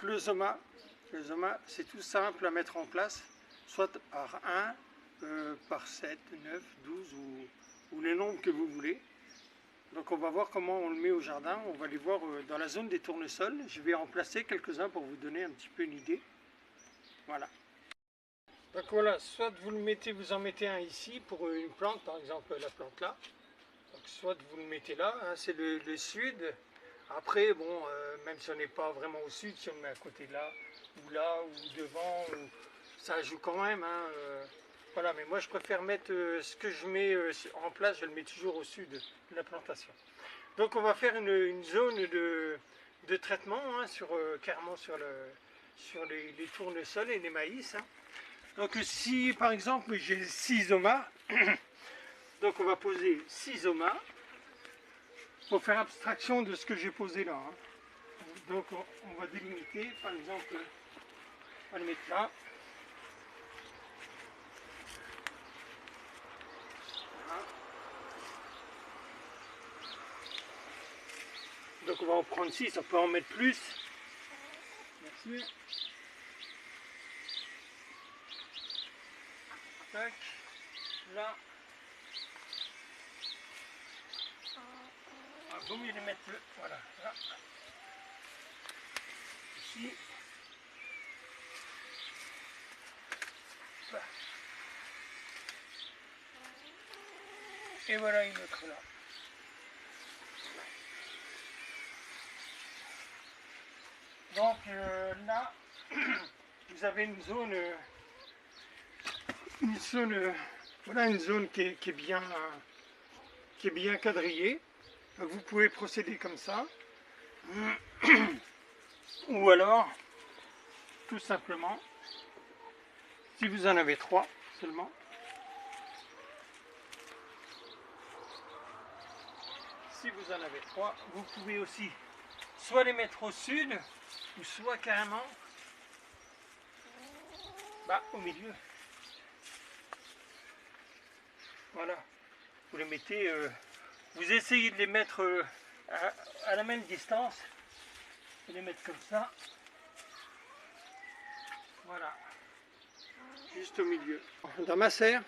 le zoma c'est tout simple à mettre en place, soit par 1, par 7, 9, 12 ou les nombres que vous voulez. Donc on va voir comment on le met au jardin, on va les voir dans la zone des tournesols. Je vais en placer quelques-uns pour vous donner un petit peu une idée. Voilà. Donc voilà, soit vous le mettez, vous en mettez un ici pour une plante, par exemple la plante là. Donc soit vous le mettez là, hein, c'est le sud. Après, bon, même si on n'est pas vraiment au sud, si on le met à côté de là, ou devant, ça joue quand même. Hein, voilà, mais moi je préfère mettre ce que je mets en place, je le mets toujours au sud de la plantation. Donc on va faire une zone de traitement, hein, carrément sur les tournesols et les maïs. Hein. Donc si par exemple j'ai 6 omas, donc on va poser 6 omas pour faire abstraction de ce que j'ai posé là. Hein. Donc on va délimiter, par exemple, on va le mettre là. Voilà. Donc on va en prendre 6, on peut en mettre plus. Merci. Tac, là. Il vaut mieux les mettre, voilà, là. Ici. Là. Et voilà une autre là. Donc là, vous avez une zone voilà une zone qui est bien quadrillée. Donc vous pouvez procéder comme ça. Ou alors, tout simplement, si vous en avez 3 seulement, vous pouvez aussi soit les mettre au sud, ou soit carrément au milieu. Voilà, vous les mettez, vous essayez de les mettre à la même distance, et les mettre comme ça. Voilà, juste au milieu. Dans ma serre,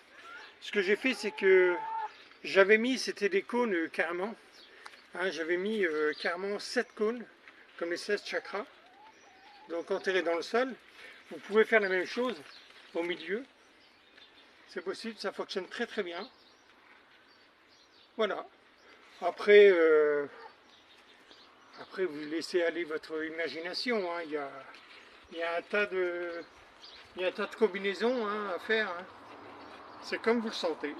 ce que j'ai fait, c'est que j'avais mis, c'était des cônes carrément, hein, j'avais mis carrément 7 cônes, comme les 16 chakras, donc enterrés dans le sol. Vous pouvez faire la même chose au milieu, c'est possible, ça fonctionne très très bien. Voilà, après vous laissez aller votre imagination, hein. Il y a un tas de combinaisons, hein, à faire, hein. C'est comme vous le sentez.